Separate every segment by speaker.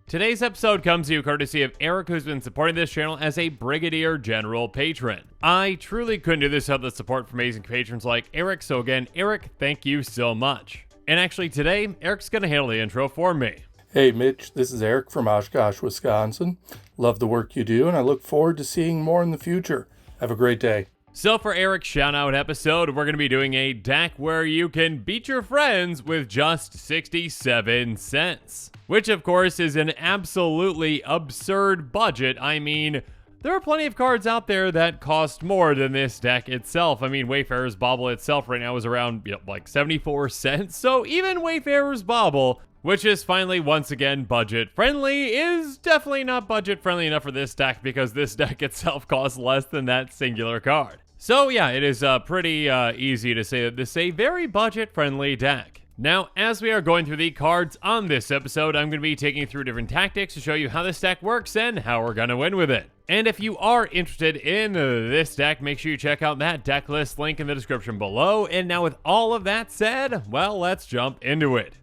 Speaker 1: Today's episode comes to you courtesy of Eric, who's been supporting this channel as a Brigadier General patron. I truly couldn't do this without the support from amazing patrons like Eric, so again, Eric, thank you so much. And actually today, Eric's going to handle the intro for me.
Speaker 2: Hey Mitch, this is Eric from Oshkosh, Wisconsin. Love the work you do, and I look forward to seeing more in the future. Have a great day.
Speaker 1: So for Eric's shout-out episode, we're going to be doing a deck where you can beat your friends with just 67 cents. Which, of course, is an absolutely absurd budget. I mean, there are plenty of cards out there that cost more than this deck itself. I mean, Wayfarer's Bauble itself right now is around, like 74 cents. So even Wayfarer's Bauble, which is finally, once again, budget-friendly, is definitely not budget-friendly enough for this deck because this deck itself costs less than that singular card. So yeah, it is pretty easy to say that this is a very budget-friendly deck. Now, as we are going through the cards on this episode, I'm going to be taking you through different tactics to show you how this deck works and how we're going to win with it. And if you are interested in this deck, make sure you check out that deck list link in the description below. And now with all of that said, well, let's jump into it.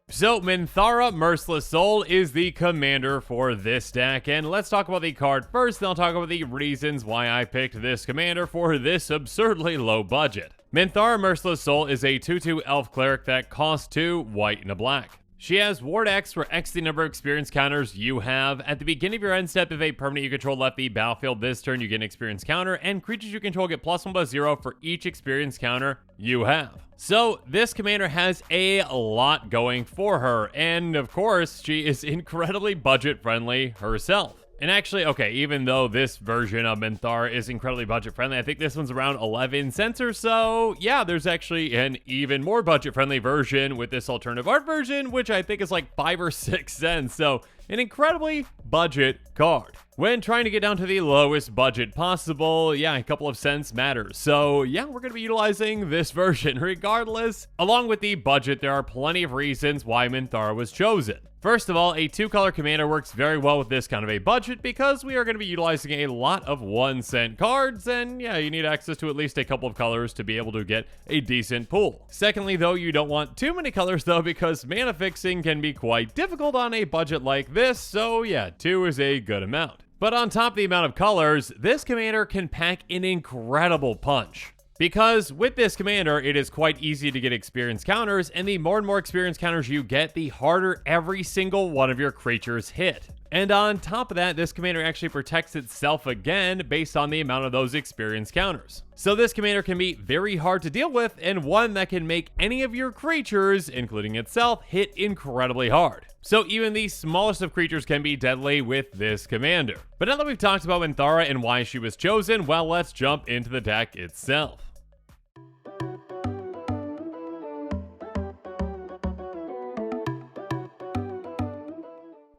Speaker 1: So, Minthara Merciless Soul is the commander for this deck, and let's talk about the card first, then I'll talk about the reasons why I picked this commander for this absurdly low budget. Minthara Merciless Soul is a 2/2 elf cleric that costs 2 white and a black. She has Ward X for X the number of experience counters you have. At the beginning of your end step, if a permanent you control left the battlefield this turn, you get an experience counter, and creatures you control get +1/+0 for each experience counter you have. So this commander has a lot going for her, and of course, she is incredibly budget-friendly herself. And actually, okay, even though this version of Minthara is incredibly budget-friendly, I think this one's around 11 cents or so. Yeah, there's actually an even more budget-friendly version with this alternative art version, which I think is like 5 or 6 cents. So an incredibly budget card. When trying to get down to the lowest budget possible, yeah, a couple of cents matters. So yeah, we're going to be utilizing this version regardless. Along with the budget, there are plenty of reasons why Minthara was chosen. First of all, a 2-color commander works very well with this kind of a budget because we are going to be utilizing a lot of 1-cent cards, and yeah, you need access to at least a couple of colors to be able to get a decent pool. Secondly, though, you don't want too many colors though because mana fixing can be quite difficult on a budget like this, so yeah, 2 is a good amount. But on top of the amount of colors, this commander can pack an incredible punch. Because with this commander, it is quite easy to get experience counters, and the more and more experience counters you get, the harder every single one of your creatures hit. And on top of that, this commander actually protects itself again based on the amount of those experience counters. So this commander can be very hard to deal with, and one that can make any of your creatures, including itself, hit incredibly hard. So even the smallest of creatures can be deadly with this commander. But now that we've talked about Minthara and why she was chosen, well, let's jump into the deck itself.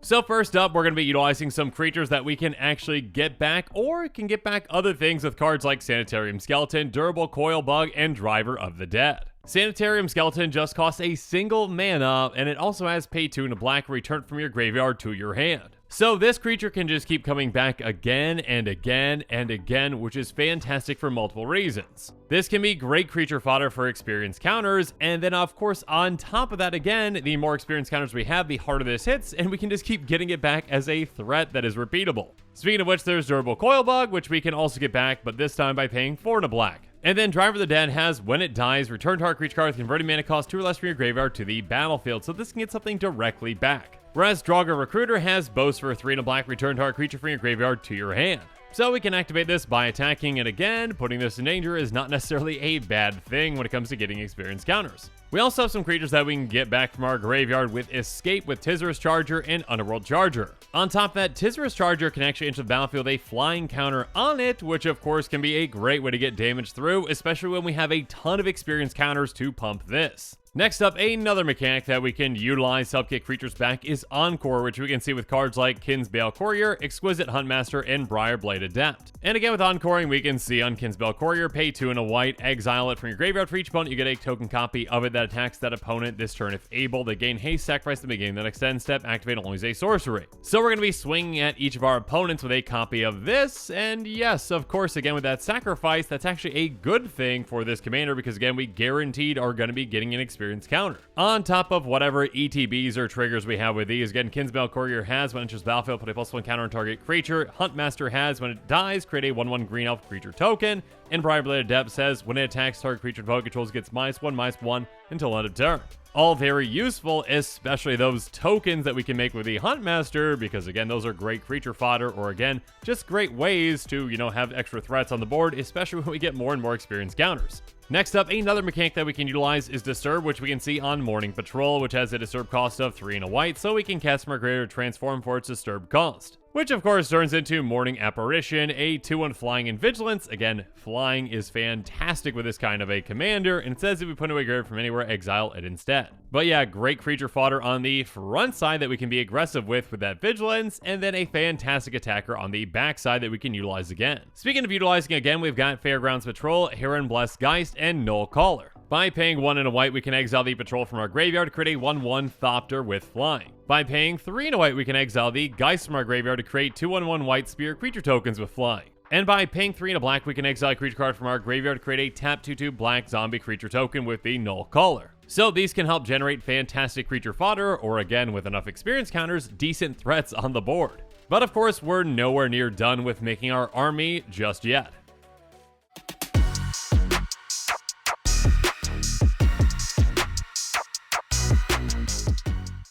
Speaker 1: So first up, we're going to be utilizing some creatures that we can actually get back, or can get back other things with cards like Sanitarium Skeleton, Durable Coil Bug, and Driver of the Dead. Sanitarium Skeleton just costs a single mana, and it also has pay 2 and a black returned from your graveyard to your hand. So this creature can just keep coming back again and again and again, which is fantastic for multiple reasons. This can be great creature fodder for experience counters, and then of course on top of that again, the more experience counters we have, the harder this hits, and we can just keep getting it back as a threat that is repeatable. Speaking of which, there's Durable Coil Bug, which we can also get back, but this time by paying 4 and a black. And then Driver of the Dead has, when it dies, return target creature card with converting mana cost 2 or less from your graveyard to the battlefield, so this can get something directly back. Whereas Draugr Recruiter has Boast for 3 and a black, return target creature from your graveyard to your hand. So we can activate this by attacking, and again, putting this in danger is not necessarily a bad thing when it comes to getting experience counters. We also have some creatures that we can get back from our graveyard with Escape with Tizerus Charger and Underworld Charger. On top of that, Tizerus Charger can actually enter the battlefield a flying counter on it, which of course can be a great way to get damage through, especially when we have a ton of experience counters to pump this. Next up, another mechanic that we can utilize to help get creatures back is Encore, which we can see with cards like Kinsbale Courier, Exquisite Huntmaster, and Briarblade Adept. And again, with Encoring, we can see on Kinsbale Courier, pay 2 and a white, exile it from your graveyard. For each opponent, you get a token copy of it that attacks that opponent this turn. If able, they gain haste, sacrifice the beginning, then extend step, activate only as a sorcery. So we're going to be swinging at each of our opponents with a copy of this, and yes, of course, again, with that sacrifice, that's actually a good thing for this commander, because again, we guaranteed are going to be getting an experience counter. On top of whatever ETBs or triggers we have with these, again, Kinsbale Courier has when it enters battlefield, put a +1 counter on target creature. Huntmaster has when it dies, create a 1/1 green elf creature token. And Briarblade Adept says when it attacks target creature opponent controls, gets -1/-1 until end of turn. All very useful, especially those tokens that we can make with the Huntmaster, because again, those are great creature fodder, or again, just great ways to, have extra threats on the board, especially when we get more and more experience counters. Next up, another mechanic that we can utilize is Disturb, which we can see on Morning Patrol, which has a Disturb cost of 3 and a white, so we can cast from our graveyard transform for its Disturb cost. Which of course turns into Morning Apparition, a 2/1 flying and vigilance. Again, flying is fantastic with this kind of a commander, and it says if we put it away graveyard from anywhere, exile it instead. But yeah, great creature fodder on the front side that we can be aggressive with that vigilance, and then a fantastic attacker on the back side that we can utilize again. Speaking of utilizing again, we've got Fairgrounds Patrol, Heron Blessed Geist, and Null Caller. By paying 1 and a white, we can exile the patrol from our graveyard to create a 1/1 Thopter with flying. By paying 3 and a white, we can exile the Geist from our graveyard to create 2/1 white spear creature tokens with flying. And by paying 3 and a black, we can exile a creature card from our graveyard to create a tap 2/2 black zombie creature token with the Null Caller. So these can help generate fantastic creature fodder, or again, with enough experience counters, decent threats on the board. But of course, we're nowhere near done with making our army just yet.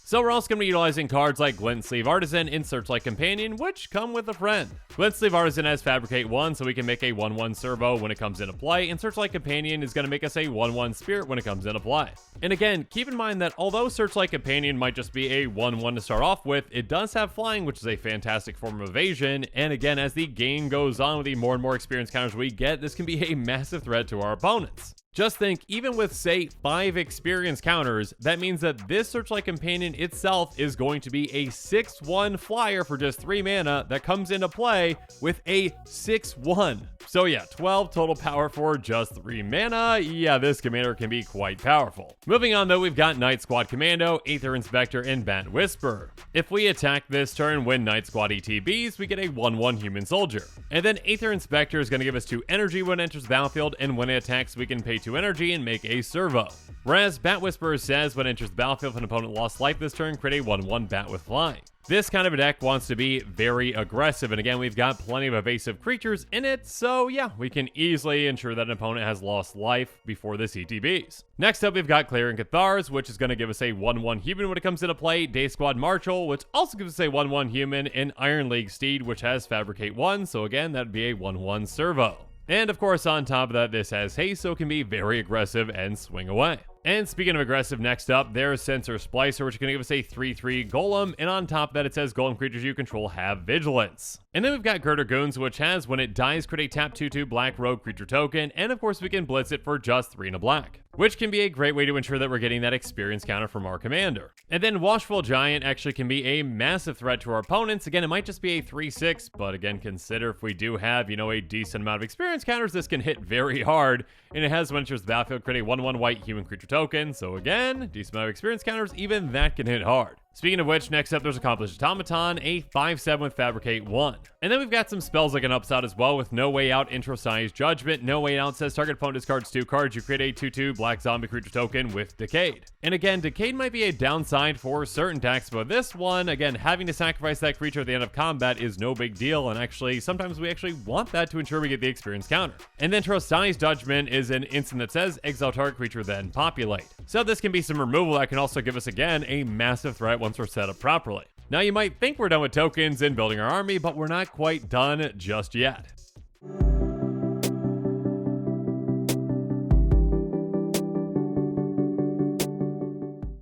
Speaker 1: So we're also going to be utilizing cards like Glint Sleeve Artisan and Searchlight Companion, which come with a friend. Glint Sleeve Artisan has Fabricate 1, so we can make a 1/1 servo when it comes into play, and Searchlight Companion is going to make us a 1/1 spirit when it comes into play. And again, keep in mind that although Searchlight Companion might just be a 1/1 to start off with, it does have flying, which is a fantastic form of evasion, and again, as the game goes on with the more and more experience counters we get, this can be a massive threat to our opponents. Just think, even with, say, 5 experience counters, that means that this Searchlight Companion itself is going to be a 6/1 flyer for just 3 mana that comes into play with a 6/1. So yeah, 12 total power for just 3 mana. Yeah, this commander can be quite powerful. Moving on though, we've got Night Squad Commando, Aether Inspector, and Bat Whisperer. If we attack this turn when Night Squad ETBs, we get a 1/1 human soldier. And then Aether Inspector is going to give us 2 energy when it enters the battlefield, and when it attacks, we can pay 2 energy and make a servo. Whereas Bat Whisperer says when it enters the battlefield, if an opponent lost life this turn, create a 1/1 bat with flying. This kind of a deck wants to be very aggressive, and again, we've got plenty of evasive creatures in it, so yeah, we can easily ensure that an opponent has lost life before this ETBs. Next up, we've got Clearing Cathars, which is going to give us a 1/1 human when it comes into play, Day Squad Marshal, which also gives us a 1/1 human, and Iron League Steed, which has Fabricate 1, so again, that'd be a 1/1 servo. And of course, on top of that, this has haste, so it can be very aggressive and swing away. And speaking of aggressive, next up, there's Sensor Splicer, which is going to give us a 3/3 Golem, and on top of that, it says Golem creatures you control have Vigilance. And then we've got Girder Goons, which has, when it dies, create a tap 2/2 black rogue creature token, and of course, we can blitz it for just 3 and a black, which can be a great way to ensure that we're getting that experience counter from our commander. And then Watchful Giant actually can be a massive threat to our opponents. Again, it might just be a 3/6, but again, consider if we do have, a decent amount of experience counters, this can hit very hard. And it has when it enters the battlefield, create a 1/1 white human creature token. So again, decent amount of experience counters, even that can hit hard. Speaking of which, next up there's Accomplished Automaton, a 5/7 with Fabricate 1. And then we've got some spells like an upside as well with No Way Out, Intro-Sized Judgment. No Way Out says target opponent discards 2 cards, you create a 2/2 black zombie creature token with Decayed. And again, Decayed might be a downside for certain decks, but this one, again, having to sacrifice that creature at the end of combat is no big deal, and actually, sometimes we actually want that to ensure we get the experience counter. And then Intro-Sized Judgment is an instant that says exile target creature, then populate. So this can be some removal that can also give us, again, a massive threat once we're set up properly. Now you might think we're done with tokens and building our army, but we're not quite done just yet.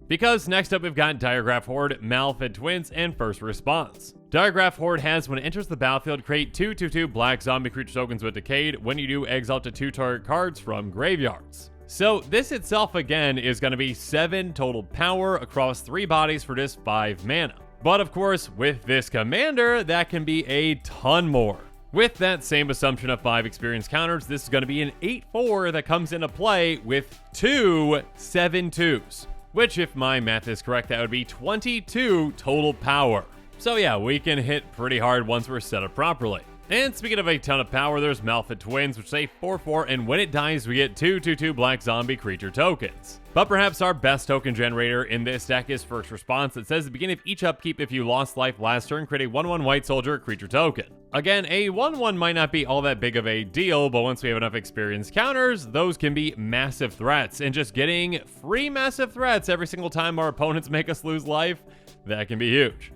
Speaker 1: Because next up we've got Diregraph Horde, Malfid Twins, and First Response. Diregraph Horde has, when it enters the battlefield, create 2/2 black zombie creature tokens with Decayed. When you do, exile to 2 target cards from graveyards. So this itself again is going to be 7 total power across 3 bodies for just 5 mana. But of course, with this commander, that can be a ton more. With that same assumption of 5 experience counters, this is going to be an 8/4 that comes into play with 2 7/2s. Which, if my math is correct, that would be 22 total power. So yeah, we can hit pretty hard once we're set up properly. And speaking of a ton of power, there's Malphite Twins, which say 4/4, and when it dies, we get 2/2 black zombie creature tokens. But perhaps our best token generator in this deck is First Response. It says at the beginning of each upkeep, if you lost life last turn, create a 1/1 white soldier creature token. Again, a 1/1 might not be all that big of a deal, but once we have enough experience counters, those can be massive threats. And just getting free massive threats every single time our opponents make us lose life, that can be huge.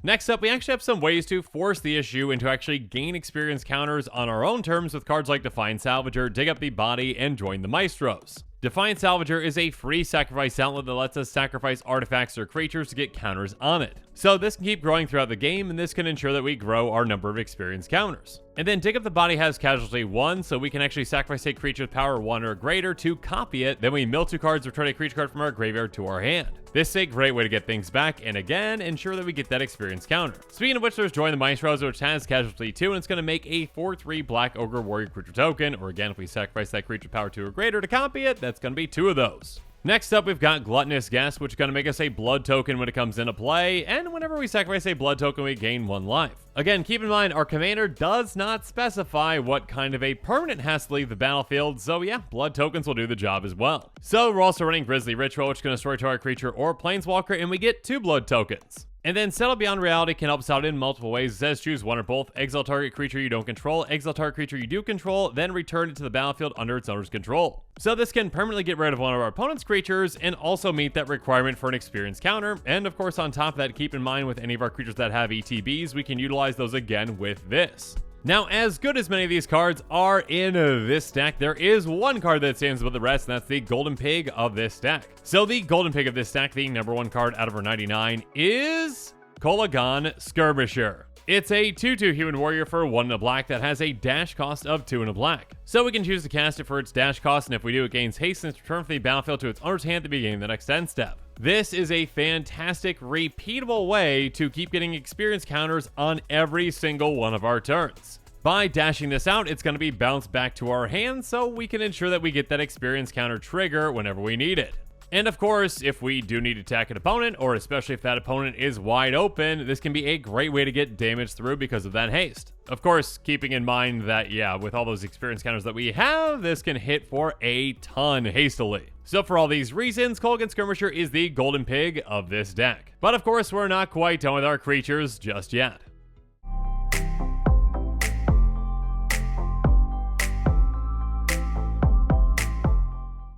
Speaker 1: Next up, we actually have some ways to force the issue and to actually gain experience counters on our own terms with cards like Defiant Salvager, Dig Up the Body, and Join the Maestros. Defiant Salvager is a free sacrifice outlet that lets us sacrifice artifacts or creatures to get counters on it. So this can keep growing throughout the game, and this can ensure that we grow our number of experience counters. And then Dig Up the Body has Casualty 1, so we can actually sacrifice a creature with power 1 or greater to copy it, then we mill 2 cards, return a creature card from our graveyard to our hand. This is a great way to get things back, and again, ensure that we get that experience counter. Speaking of which, there's Join the Maestros, which has Casualty 2, and it's going to make a 4/3 Black Ogre Warrior creature token, or again, if we sacrifice that creature power 2 or greater to copy it, that's going to be 2 of those. Next up, we've got Gluttonous Guest, which is going to make us a blood token when it comes into play, and whenever we sacrifice a blood token, we gain 1 life. Again, keep in mind, our commander does not specify what kind of a permanent has to leave the battlefield, so yeah, blood tokens will do the job as well. So we're also running Grisly Ritual, which is going to destroy target creature or planeswalker, and we get 2 blood tokens. And then Settle Beyond Reality can help us out in multiple ways. It says choose one or both, exile target creature you don't control, exile target creature you do control, then return it to the battlefield under its owner's control. So this can permanently get rid of one of our opponent's creatures and also meet that requirement for an experience counter. And of course, on top of that, keep in mind with any of our creatures that have ETBs, we can utilize those again with this. Now, as good as many of these cards are in this deck, there is one card that stands above the rest, and that's the Golden Pig of this deck. So the Golden Pig of this deck, the number 1 card out of our 99, is Kolaghan Skirmisher. It's a 2/2 human warrior for 1 and a black that has a dash cost of 2 and a black. So we can choose to cast it for its dash cost, and if we do, it gains haste and return from the battlefield to its owner's hand at the beginning of the next end step. This is a fantastic, repeatable way to keep getting experience counters on every single one of our turns. By dashing this out, it's going to be bounced back to our hand, so we can ensure that we get that experience counter trigger whenever we need it. And of course, if we do need to attack an opponent, or especially if that opponent is wide open, this can be a great way to get damage through because of that haste. Of course, keeping in mind that, yeah, with all those experience counters that we have, this can hit for a ton hastily. So for all these reasons, Kolaghan Skirmisher is the Golden Pig of this deck. But of course, we're not quite done with our creatures just yet.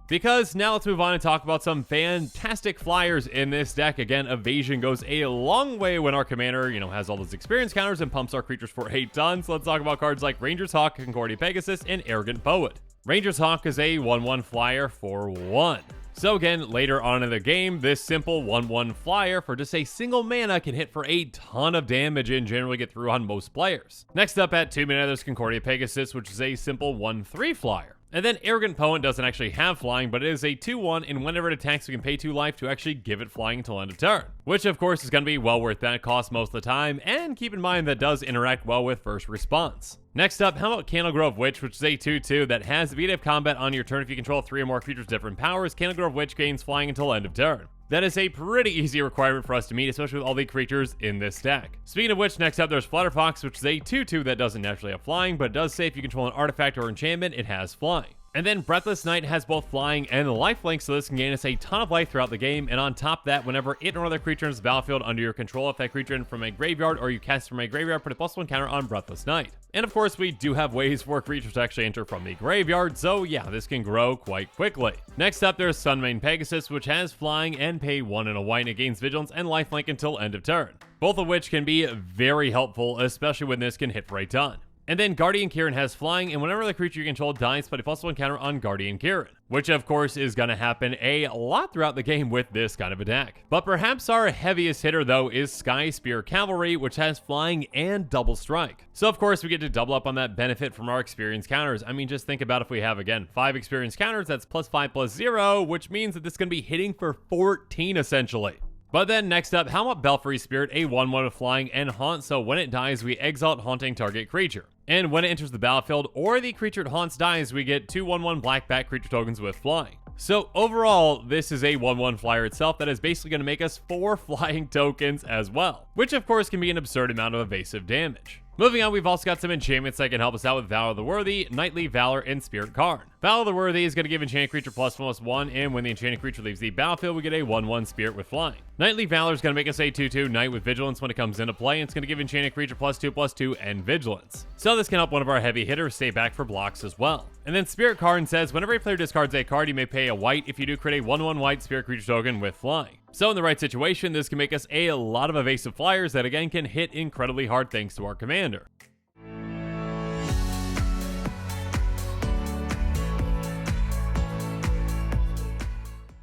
Speaker 1: Because now let's move on and talk about some fantastic flyers in this deck. Again, evasion goes a long way when our commander, has all those experience counters and pumps our creatures for a ton. So let's talk about cards like Ranger's Hawk, Concordia Pegasus, and Arrogant Poet. Ranger's Hawk is a 1/1 flyer for 1. So again, later on in the game, this simple 1/1 flyer for just a single mana can hit for a ton of damage and generally get through on most players. Next up at 2 mana, there's Concordia Pegasus, which is a simple 1/3 flyer. And then Arrogant Poet doesn't actually have flying, but it is a 2/1, and whenever it attacks, we can pay 2 life to actually give it flying until end of turn. Which, of course, is going to be well worth that cost most of the time, and keep in mind that does interact well with First Response. Next up, how about Candlegrove Witch, which is a 2/2 that has Evasive combat on your turn if you control 3 or more creatures with different powers. Candlegrove Witch gains flying until end of turn. That is a pretty easy requirement for us to meet, especially with all the creatures in this deck. Speaking of which, next up there's Flutterfox, which is a 2/2 that doesn't naturally have flying, but it does say if you control an artifact or enchantment, it has flying. And then Breathless Knight has both flying and lifelink, so this can gain us a ton of life throughout the game, and on top of that, whenever it or another creature enters the battlefield under your control, if that creature is from a graveyard or you cast it from a graveyard, put a +1 counter on Breathless Knight. And of course, we do have ways for creatures to actually enter from the graveyard, so yeah, this can grow quite quickly. Next up, there's Sunmane Pegasus, which has flying and pay 1 and a white, and it gains vigilance and lifelink until end of turn. Both of which can be very helpful, especially when this can hit for a ton. And then Guardian Kieran has flying, and whenever the creature you control dies, put a +1 counter on Guardian Kieran, which of course is going to happen a lot throughout the game with this kind of attack. But perhaps our heaviest hitter though is Sky Spear Cavalry, which has flying and double strike. So of course we get to double up on that benefit from our experience counters. I mean, just think about if we have, again, 5 experience counters, that's +5/+0, which means that this is going to be hitting for 14 essentially. But then next up, how about Belfry Spirit, a 1/1 with flying and haunt, so when it dies, we exile haunting target creature. And when it enters the battlefield or the creature it haunts dies, we get 2 1/1 black bat creature tokens with flying. So overall, this is a 1/1 flyer itself that is basically going to make us 4 flying tokens as well, which of course can be an absurd amount of evasive damage. Moving on, we've also got some enchantments that can help us out with Valor of the Worthy, Knightly Valor, and Spirit Karn. Valor of the Worthy is going to give enchanted creature +1/+1, and when the enchanted creature leaves the battlefield, we get a 1/1 Spirit with flying. Knightly Valor is going to make us a 2/2 Knight with Vigilance when it comes into play, and it's going to give enchanted creature +2/+2 and Vigilance. So this can help one of our heavy hitters stay back for blocks as well. And then Spirit Karn says, whenever a player discards a card, you may pay a white. If you do, create a 1/1 white Spirit creature token with flying. So in the right situation, this can make us a lot of evasive flyers that again can hit incredibly hard thanks to our commander.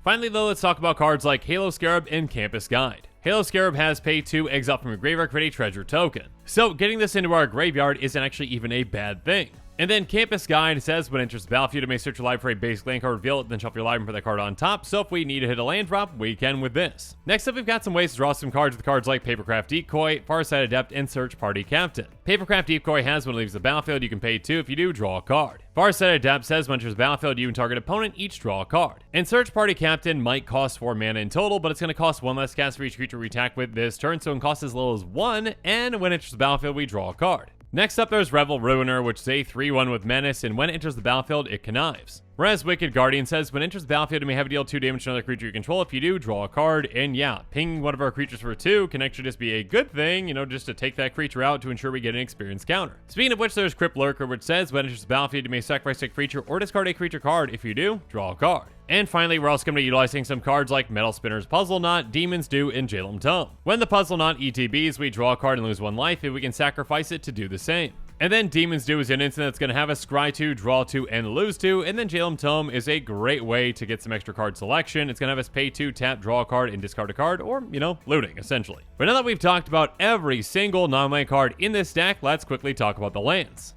Speaker 1: Finally though, let's talk about cards like Halo Scarab and Campus Guide. Halo Scarab has pay 2, exile from your graveyard, create a treasure token. So getting this into our graveyard isn't actually even a bad thing. And then Campus Guide says when it enters the battlefield, you may search your library for a basic land card, reveal it, then shuffle your library and put that card on top. So if we need to hit a land drop, we can with this. Next up, we've got some ways to draw some cards with cards like Papercraft Decoy, Farsight Adept, and Search Party Captain. Papercraft Decoy has when it leaves the battlefield, you can pay 2. If you do, draw a card. Farsight Adept says when it enters the battlefield, you and target opponent each draw a card. And Search Party Captain might cost 4 mana in total, but it's going to cost 1 less cast for each creature we attack with this turn, so it can cost as little as 1, and when it enters the battlefield, we draw a card. Next up, there's Revel Ruiner, which is a 3/1 with Menace, and when it enters the battlefield, it connives. Whereas Wicked Guardian says, when it enters the battlefield, you may have to deal 2 damage to another creature you control. If you do, draw a card. And yeah, pinging one of our creatures for 2 can actually just be a good thing, just to take that creature out to ensure we get an experience counter. Speaking of which, there's Crypt Lurker, which says, when it enters the battlefield, you may sacrifice a creature or discard a creature card. If you do, draw a card. And finally, we're also going to be utilizing some cards like Metal Spinner's Puzzle Knot, Demon's Due, and Jalem Tome. When the Puzzle Knot ETBs, we draw a card and lose 1 life if we can sacrifice it to do the same. And then Demon's Due is an instant that's going to have us scry 2, draw 2, and lose 2. And then Jalem Tome is a great way to get some extra card selection. It's going to have us pay 2, tap, draw a card, and discard a card, or, looting, essentially. But now that we've talked about every single non-land card in this deck, let's quickly talk about the lands.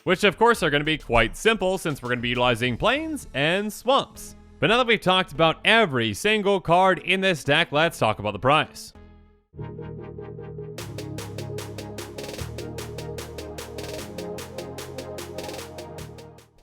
Speaker 1: Which of course are going to be quite simple since we're going to be utilizing plains and swamps. But now that we've talked about every single card in this deck, let's talk about the price.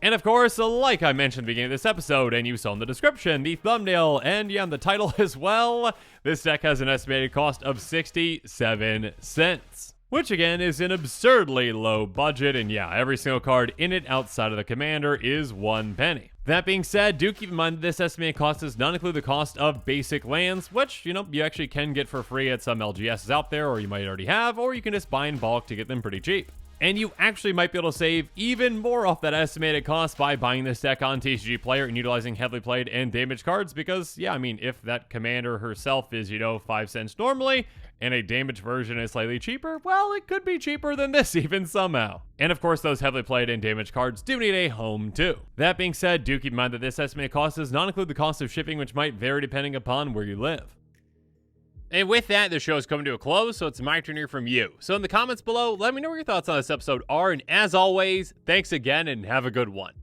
Speaker 1: And of course, like I mentioned at the beginning of this episode, and you saw in the description, the thumbnail, and yeah, the title as well, this deck has an estimated cost of 67 cents. Which again is an absurdly low budget, and yeah, every single card in it outside of the commander is 1 penny. That being said, do keep in mind that this estimated cost does not include the cost of basic lands, which, you actually can get for free at some LGSs out there, or you might already have, or you can just buy in bulk to get them pretty cheap. And you actually might be able to save even more off that estimated cost by buying this deck on TCG Player and utilizing heavily played and damaged cards because, yeah, I mean, if that commander herself is, 5 cents normally, and a damaged version is slightly cheaper, well, it could be cheaper than this even somehow. And of course, those heavily played and damaged cards do need a home too. That being said, do keep in mind that this estimated cost does not include the cost of shipping, which might vary depending upon where you live. And with that, the show is coming to a close, so it's my turn to hear from you. So in the comments below, let me know what your thoughts on this episode are, and as always, thanks again and have a good one.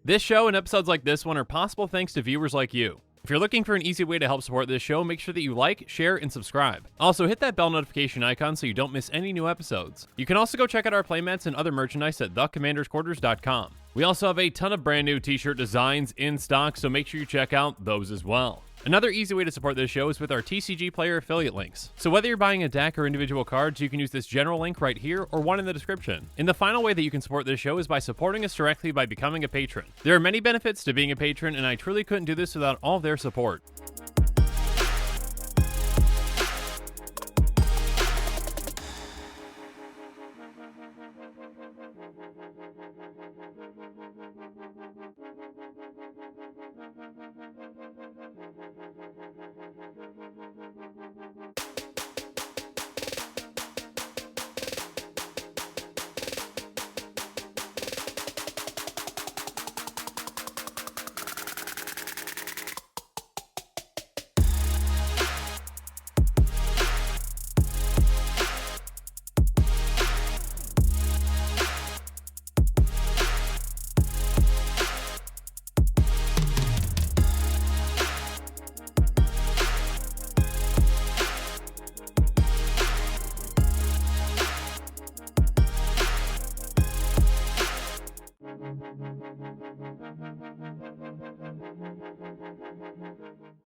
Speaker 1: This show and episodes like this one are possible thanks to viewers like you. If you're looking for an easy way to help support this show, make sure that you like, share, and subscribe. Also, hit that bell notification icon so you don't miss any new episodes. You can also go check out our playmats and other merchandise at thecommandersquarters.com. We also have a ton of brand new t-shirt designs in stock, so make sure you check out those as well. Another easy way to support this show is with our TCG Player affiliate links. So whether you're buying a deck or individual cards, you can use this general link right here or one in the description. And the final way that you can support this show is by supporting us directly by becoming a patron. There are many benefits to being a patron, and I truly couldn't do this without all of their support.